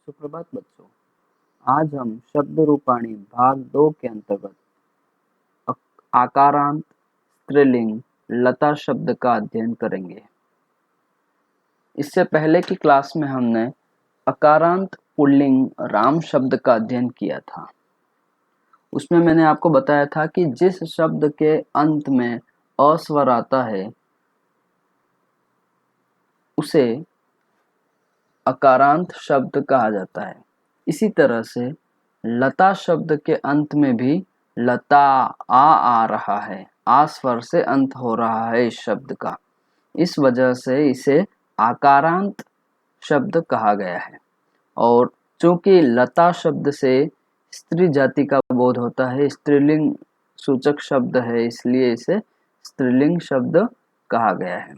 सुप्रभात बच्चों। आज हम शब्द रूपाणी भाग 2 के अंतर्गत आकारांत स्त्रीलिंग लता शब्द का अध्ययन करेंगे। इससे पहले की क्लास में हमने अकारांत पुल्लिंग राम शब्द का अध्ययन किया था। उसमें मैंने आपको बताया था कि जिस शब्द के अंत में अ स्वर आता है उसे अकारांत शब्द कहा जाता है। इसी तरह से लता शब्द के अंत में भी लता आ रहा है, आ स्वर से अंत हो रहा है इस शब्द का। इस वजह से इसे आकारांत शब्द कहा गया है। और चूंकि लता शब्द से स्त्री जाति का बोध होता है, स्त्रीलिंग सूचक शब्द है, इसलिए इसे स्त्रीलिंग शब्द कहा गया है।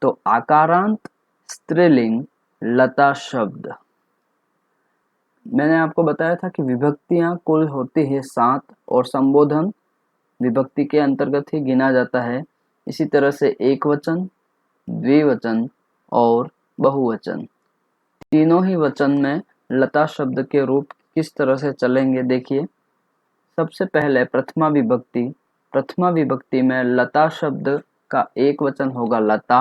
तो आकारांत स्त्रीलिंग लता शब्द। मैंने आपको बताया था कि विभक्तियां कुल होती है 7 और संबोधन विभक्ति के अंतर्गत ही गिना जाता है। इसी तरह से एक वचन, द्विवचन और बहुवचन, तीनों ही वचन में लता शब्द के रूप किस तरह से चलेंगे देखिए। सबसे पहले प्रथमा विभक्ति। प्रथमा विभक्ति में लता शब्द का एक वचन होगा लता,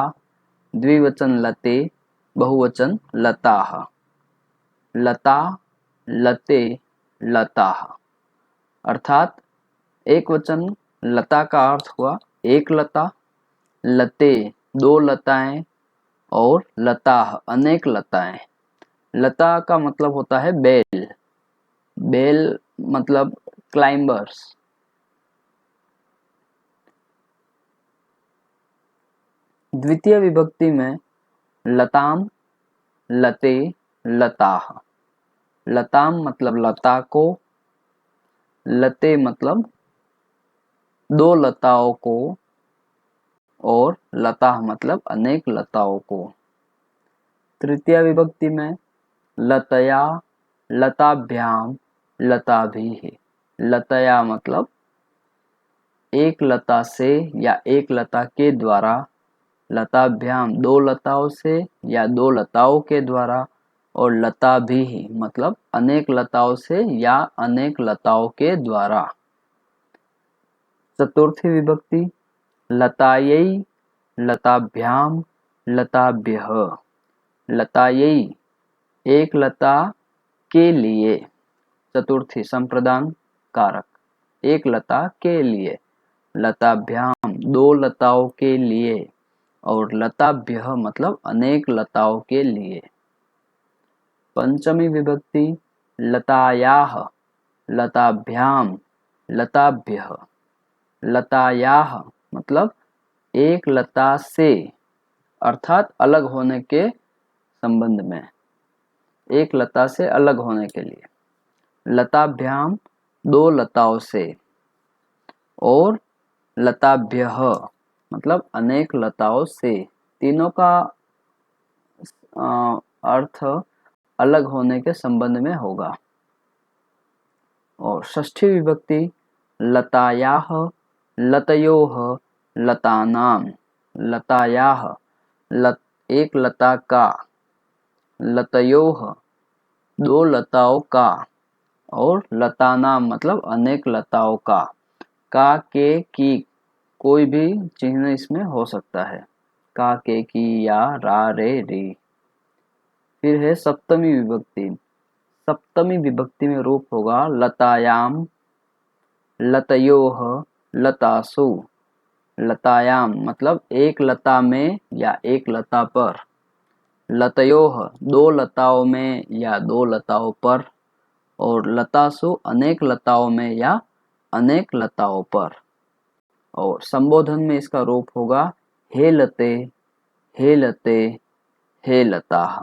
द्विवचन लते, बहुवचन लताः। लता, लते, लताः। अर्थात एक वचन लता का अर्थ हुआ एक लता, लते दो लताएं और लताः अनेक लताएं। लता का मतलब होता है बेल, बेल मतलब क्लाइंबर्स। द्वितीय विभक्ति में लताम, लते, लताः। लताम मतलब लता को, लते मतलब दो लताओं को और लता मतलब अनेक लताओं को। तृतीय विभक्ति में लतया, लताभ्याम, लताभिः। लतया मतलब एक लता से या एक लता के द्वारा, लताभ्याम दो लताओं से या दो लताओं के द्वारा, और लताभिः मतलब अनेक लताओं से या अनेक लताओं के द्वारा। चतुर्थी विभक्ति लतायै, लताभ्याम, लताभ्यः। लतायै एक लता के लिए, चतुर्थी संप्रदान कारक, एक लता के लिए, लताभ्याम दो लताओं के लिए, और लताभ्यः मतलब अनेक लताओं के लिए। पंचमी विभक्ति लतायाः, लताभ्याम, लताभ्यः। लतायाः मतलब एक लता से अर्थात अलग होने के संबंध में, एक लता से अलग होने के लिए। लताभ्याम दो लताओं से, और लताभ्यः मतलब अनेक लताओं से। तीनों का अर्थ अलग होने के संबंध में होगा। और षष्ठी विभक्ति लतायाः, लतयोः, लतानां। लतायाः एक लता का, लतयोः दो लताओं का, और लतानां मतलब अनेक लताओं का। के, की कोई भी चिन्ह इसमें हो सकता है, का, के, की या रा, रे, री। फिर है सप्तमी विभक्ति। सप्तमी विभक्ति में रूप होगा लतायाम, लतयोः, लतासु। लतायाम मतलब एक लता में या एक लता पर, लतयोः दो लताओं में या दो लताओं पर, और लतासु अनेक लताओं में या अनेक लताओं पर। और संबोधन में इसका रूप होगा हे लते, हे लते, हे लताः।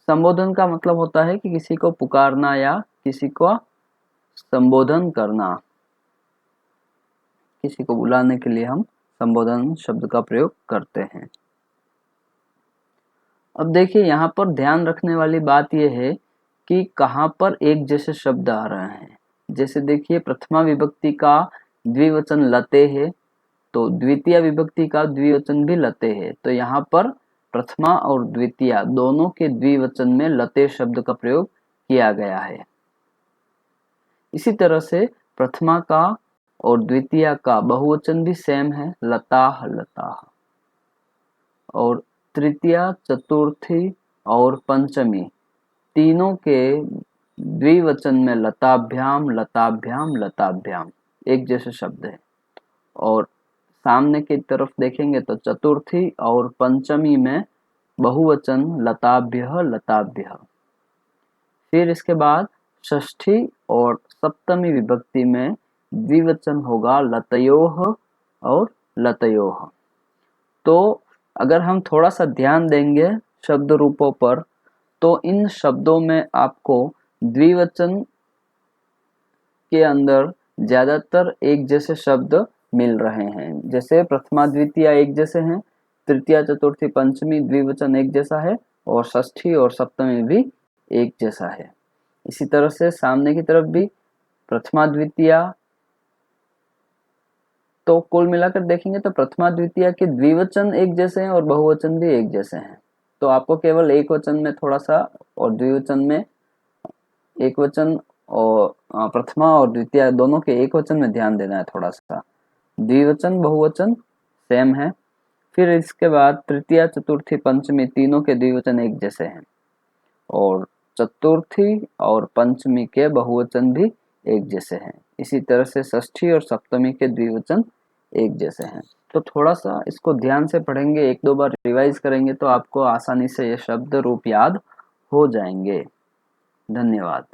संबोधन का मतलब होता है कि किसी को पुकारना या किसी को संबोधन करना। किसी को बुलाने के लिए हम संबोधन शब्द का प्रयोग करते हैं। अब देखिए यहाँ पर ध्यान रखने वाली बात यह है कि कहाँ पर एक जैसे शब्द आ रहे हैं। जैसे देखिए प्रथमा विभक्ति का द्विवचन लते है, तो द्वितीय विभक्ति का द्विवचन भी लते है। तो यहाँ पर प्रथमा और द्वितीया दोनों के द्विवचन में लते शब्द का प्रयोग किया गया है। इसी तरह से प्रथमा का और द्वितीया का बहुवचन भी सेम है, लताः लताः। और तृतीया, चतुर्थी और पंचमी तीनों के द्विवचन में लताभ्याम लताभ्याम लताभ्याम एक जैसे शब्द है। और सामने की तरफ देखेंगे तो चतुर्थी और पंचमी में बहुवचन लताभ्यः लताभ्यः। फिर इसके बाद षष्ठी और सप्तमी विभक्ति में द्विवचन होगा लतयोः और लतयोः। तो अगर हम थोड़ा सा ध्यान देंगे शब्द रूपों पर तो इन शब्दों में आपको द्विवचन के अंदर ज्यादातर एक जैसे शब्द मिल रहे हैं। जैसे प्रथमा द्वितीया एक जैसे हैं, तृतीया चतुर्थी पंचमी द्विवचन एक जैसा है और षष्ठी और सप्तमी भी एक जैसा है। इसी तरह से सामने की तरफ भी प्रथमा द्वितीया, तो कुल मिलाकर देखेंगे तो प्रथमा द्वितीया के द्विवचन एक जैसे हैं और बहुवचन भी एक जैसे हैं। तो आपको केवल एक वचन में थोड़ा सा और द्विवचन में एक वचन और प्रथमा और द्वितीया दोनों के एक वचन में ध्यान देना है थोड़ा सा। द्विवचन बहुवचन सेम है। फिर इसके बाद तृतीया चतुर्थी पंचमी तीनों के द्विवचन एक जैसे हैं और चतुर्थी और पंचमी के बहुवचन भी एक जैसे हैं। इसी तरह से षष्ठी और सप्तमी के द्विवचन एक जैसे हैं। तो थोड़ा सा इसको ध्यान से पढ़ेंगे, एक दो बार रिवाइज करेंगे तो आपको आसानी से ये शब्द रूप याद हो जाएंगे। धन्यवाद।